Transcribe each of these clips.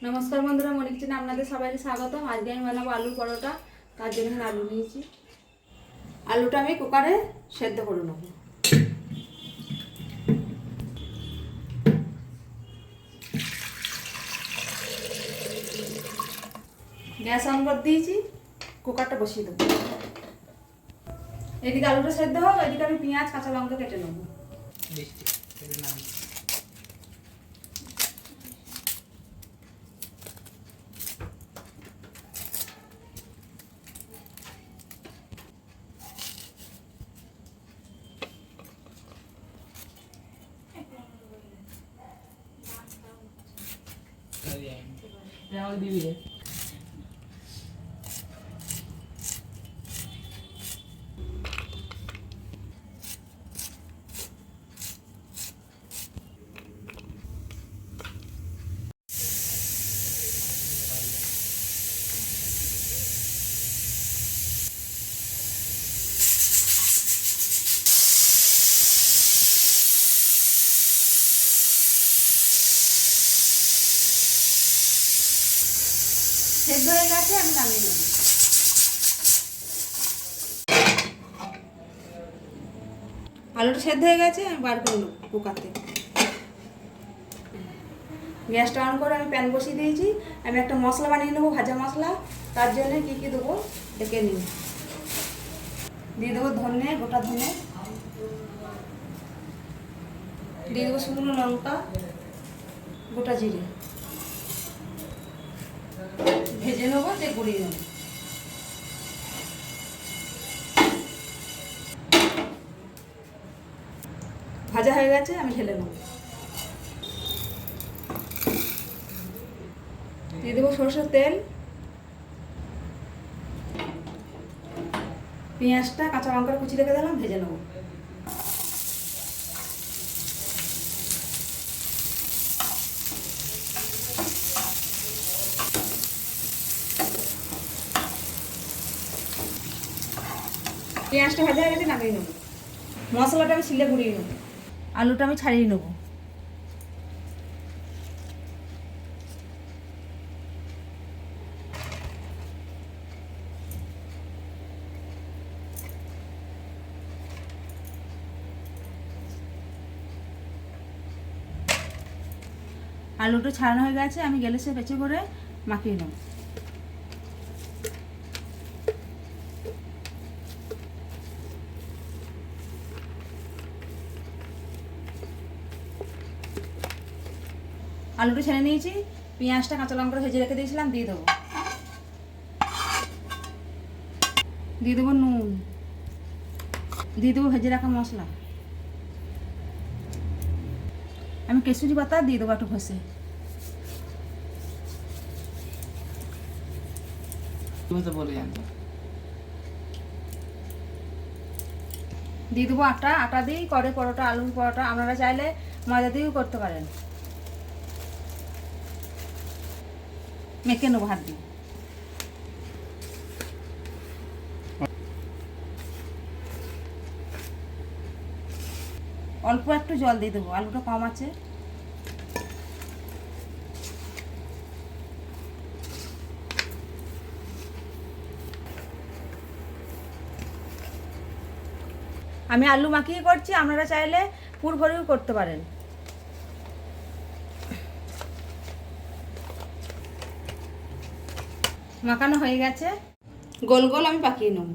নমস্কার বন্ধুরা, মনে কিচেনে আপনাদের সবাইকে স্বাগতম। আজকে আমি বানাবো আলুর পরোটা। তার জন্য এখানে আলু নিয়েছি। আলুটা আমি কুকারে সেদ্ধ করে নেব। গ্যাস অন করে দিয়েছি, কুকারটা বসিয়ে দেবো। এদিকে আলুটা সেদ্ধ হোক, এদিকে আমি পেঁয়াজ কাঁচা লঙ্কা কেটে নেবো। দিবি রে। সেদ্ধ হয়ে গেছে, আমি নামিয়ে নেব। আলুটা সেদ্ধ হয়ে গেছে, আমি বার করে নেব কুকার থেকে। গ্যাসটা অন করে আমি প্যান বসিয়ে দিয়েছি। আমি একটা মশলা বানিয়ে নেবো, ভাজা মশলা। তার জন্য কী কী দেবো দেখে নিন। দিয়ে দেবো ধনে, গোটা ধনে। দিয়ে দেবো শুকনো লঙ্কা, গোটা জিরে। ভেজে নেবো, দিয়ে গুঁড়িয়ে নেবো। ভাজা হয়ে গেছে, আমি ঢেলে নেবো। দিয়ে দেবো সরষের তেল, পেঁয়াজটা কাঁচা লঙ্কার কুচি রেখে দিলাম, ভেজে নেবো। পেঁয়াজটা ভাজা হয়ে গেছে, নামিয়ে নেবো। মশলাটা আমি শিলে গুঁড়িয়ে নেবো। আলুটা আমি ছাড়িয়ে নেবো। আলুটা ছাড়ানো হয়ে গেছে, আমি গ্যাসে বেঁচে করে মাখিয়ে নেব। আলুটা ছেড়ে নিয়েছি, পেঁয়াজটা কাঁচা লঙ্কা ভেজে রেখে দিয়েছিলাম, দিয়ে দেবো। দিয়ে দেবো নুন, দিয়ে দেবো ভেজে রাখা মশলা। আমি কেসুরি পাতা দিয়ে দেবো একটু ঘষে। দিয়ে দেবো আটা। আটা দিয়েই করে পরোটা, আলুর পরোটা। আপনারা চাইলে ময়দা দিয়েও করতে পারেন। মেখে নেবো হাত দিয়ে। অল্প একটু জল দিয়ে দেবো, আলুটা কম আছে। আমি আলু মাখিয়ে করছি, আপনারা চাইলে পুর ভরেও করতে পারেন। মাখানো হয়ে গেছে, গোল গোল আমি পাকিয়ে নেব।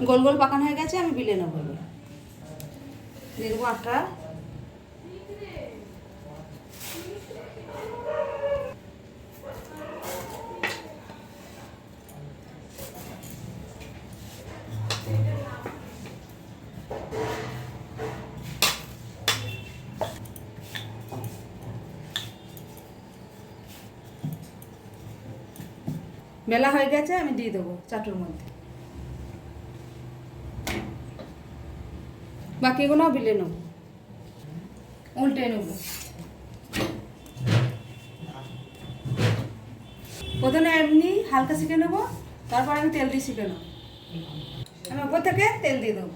গোল গোল পাকানো হয়ে গেছে, আমি বিলে নেবো। দিয়ে দেবো আটা। মেলা হয়ে গেছে, আমি দিয়ে দেবো চাটুর মধ্যে। বাকিগুলো বেলে নেব, উল্টে নেব। প্রথমে এমনি হালকা শিখে নেব, তারপর আমি তেল দিয়ে শিখে নেব। আমি ওপর থেকে তেল দিয়ে দেবো।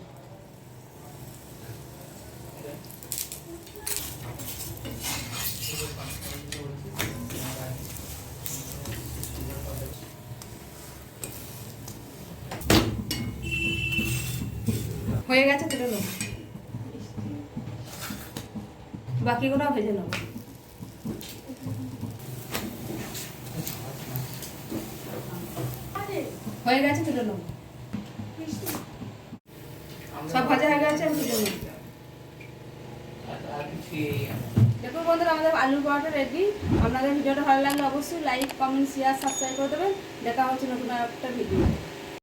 হয়ে গেছে, তুলে নেব। বাকিগুলো ভেজে নেব। হয়ে গেছে, তুলে নেব। সব ভাজা হয়ে গেছে, আমি তুলে নেব। দেখুন বন্ধুরা, আমাদের আলুর পরোটা রেডি। আপনাদের ভিডিওটা ভালো লাগলে অবশ্যই লাইক, কমেন্ট, শেয়ার, সাবস্ক্রাইব করে দেবেন। দেখা হচ্ছে নতুন একটা ভিডিও।